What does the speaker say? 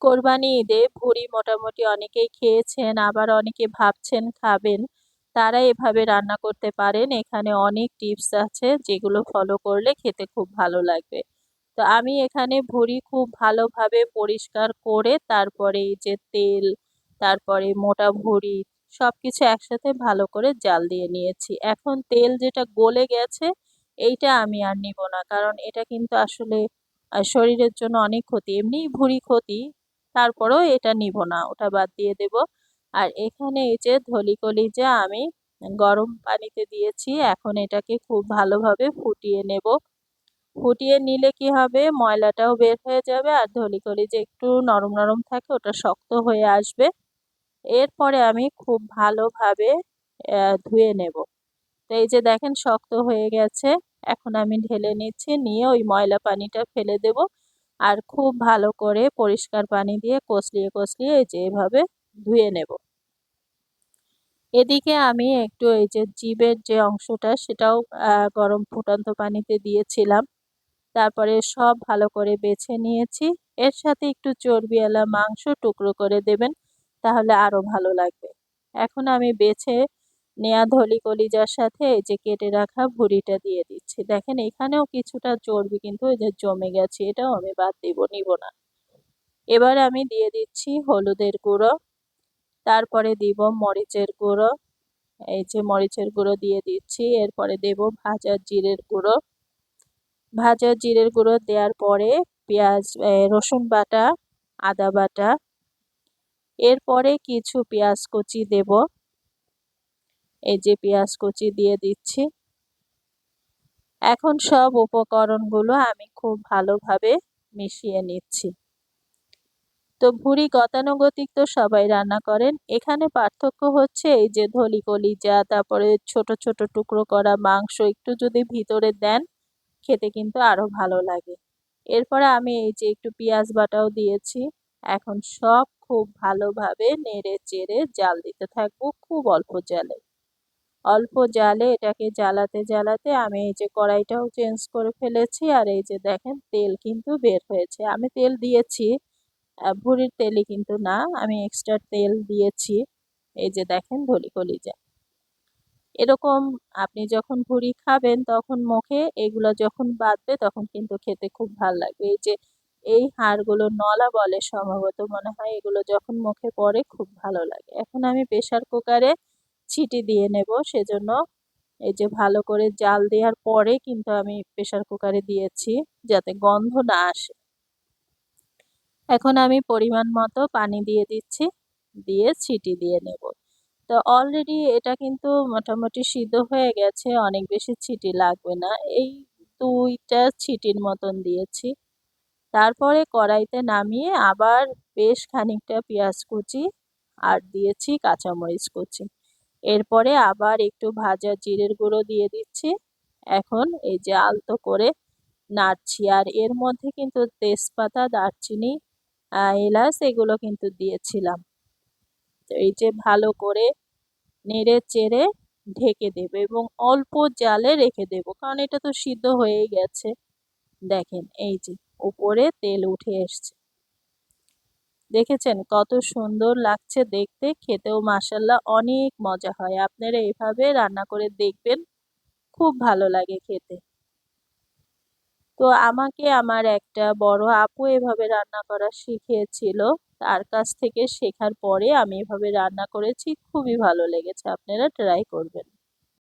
কোরবানি ঈদে ভুড়ি মোটামুটি অনেকেই খেয়েছেন, আবার অনেকে ভাবছেন খাবেন। তারা এভাবে রান্না করতে পারেন। এখানে অনেক টিপস আছে যেগুলো ফলো করলে খেতে খুব ভালো লাগবে। তো আমি এখানে ভুড়ি খুব ভালোভাবে পরিষ্কার করে তারপরে এই যে তেল, তারপরে মোটা ভুড়ি সবকিছু একসাথে ভালো করে জাল দিয়ে নিয়েছি। এখন তেল যেটা গলে গেছে এইটা আমি আর নিব না, কারণ এটা কিন্তু আসলে শরীরের জন্য অনেক ক্ষতি। এমনিই ভুঁড়ি ক্ষতি, তারপরেও এটা নিব না, ওটা বাদ দিয়ে দেব। আর এখানে এই যে ধলি কলিজা আমি গরম পানিতে দিয়েছি। এখন এটাকে খুব ভালোভাবে ফুটিয়ে নেব। ফুটিয়ে নিলে কি হবে, ময়লাটাও বের হয়ে যাবে আর ধলি কলিজা একটু নরম নরম থাকে, ওটা শক্ত হয়ে আসবে। এরপরে আমি খুব ভালোভাবে ধুয়ে নেব। তো এই যে দেখেন শক্ত হয়ে গেছে। এখন আমি ঢেলে নিচ্ছি, নিয়ে ওই ময়লা পানিটা ফেলে দেব। আর খুব ভালো করে পরিষ্কার পানি দিয়ে কষলিয়ে কষলিয়ে এই যে এভাবে ধুয়ে নেব। এদিকে আমি একটু এই যে জিভের যে অংশটা সেটাও গরম ফুটন্ত পানিতে দিয়েছিলাম। তারপরে সব ভালো করে বেছে নিয়েছি। এর সাথে একটু চর্বিওয়ালা মাংস টুকরো করে দেবেন, তাহলে আরো ভালো লাগবে। এখন আমি বেছে নেয়া ধলি কলিজার সাথে এই যে কেটে রাখা ভুঁড়িটা দিয়ে দিচ্ছি। দেখেন এখানেও কিছুটা চর্বি কিন্তু এই যে জমে গেছে, এটাও আমি বাদ নিব না। এবার আমি দিয়ে দিচ্ছি হলুদের গুঁড়ো, তারপরে দিব মরিচের গুঁড়ো। এই যে মরিচের গুঁড়ো দিয়ে দিচ্ছি। এরপরে দেব ভাজা জিরের গুঁড়ো। ভাজা জিরের গুঁড়ো দেওয়ার পরে পেঁয়াজ, রসুন বাটা, আদা বাটা, এরপরে কিছু পেঁয়াজ কুচি দেব। এই যে পেঁয়াজ কুচি দিয়ে দিচ্ছি। এখন সব উপকরণগুলো আমি খুব ভালোভাবে মিশিয়ে নিচ্ছি। তো ভুঁড়ি গতানুগতিক তো সবাই রান্না করেন, এখানে পার্থক্য হচ্ছে এই যে ধলি কলিজা, তারপরে ছোট ছোট টুকরো করা মাংস একটু যদি ভিতরে দেন খেতে কিন্তু আরো ভালো লাগে। এরপরে আমি এই যে একটু পেঁয়াজ বাটাও দিয়েছি। এখন সব খুব ভালোভাবে নেড়ে চেড়ে জাল দিতে থাকবো খুব অল্প জালে। অল্প জালে এটাকে জ্বালাতে জ্বালাতে আমি এই যে কড়াইটাও চেঞ্জ করে ফেলেছি। আর এই যে দেখেন তেল কিন্তু বের হয়েছে, আমি তেল দিয়েছি, ভুঁড়ির তেলই কিন্তু না, আমি এক্সট্রা তেল দিয়েছি। এই যে দেখেন ধলি কলিজা এরকম। আপনি যখন ভুঁড়ি খাবেন তখন মুখে এগুলো যখন বাঁধবে তখন কিন্তু খেতে খুব ভালো লাগবে। এই যে এই হাড়গুলো নলা বলে সম্ভবত, মনে হয় এগুলো যখন মুখে পড়ে খুব ভালো লাগে। এখন আমি প্রেসার কুকারে ছিটি দিয়ে নেব, সেজন্য এই যে ভালো করে জাল দেওয়ার পরে কিন্তু আমি প্রেসার কুকারে দিয়েছি যাতে গন্ধ না আসে। এখন আমি পরিমাণ মতো পানি দিয়ে দিচ্ছি, দিয়ে ছিটি দিয়ে নেব। তো অলরেডি এটা কিন্তু মোটামুটি সিদ্ধ হয়ে গেছে, অনেক বেশি ছিটি লাগবে না, এই 2টা ছিটির মতন দিয়েছি। তারপরে কড়াইতে নামিয়ে আবার বেশ খানিকটা পেঁয়াজ কুচি আর দিয়েছি কাঁচামরিচ কুচি। এরপরে আবার একটু ভাজা জিরের গুঁড়ো দিয়ে দিচ্ছি। এখন এই যে আলতো করে নাড়ছি, আর এর মধ্যে কিন্তু তেজপাতা, দারচিনি, এলাচ এগুলো কিন্তু দিয়েছিলাম। তো এই যে ভালো করে নেড়ে চেড়ে ঢেকে দেবে এবং অল্প জালে রেখে দেব, কারণ এটা তো সিদ্ধ হয়েই গেছে। দেখেন এই যে উপরে তেল উঠে এসছে, দেখেছেন কত সুন্দর লাগছে দেখতে, খেতেও মাশাআল্লাহ অনেক মজা হয়। আপনারা এভাবে রান্না করে দেখবেন, খুব ভালো লাগে খেতে। তো আমাকে আমার একটা বড় আপু এভাবে রান্না করা শিখিয়েছিল, তার কাছ থেকে শেখার পরে আমি এভাবে রান্না করেছি, খুবই ভালো লেগেছে। আপনারা ট্রাই করবেন।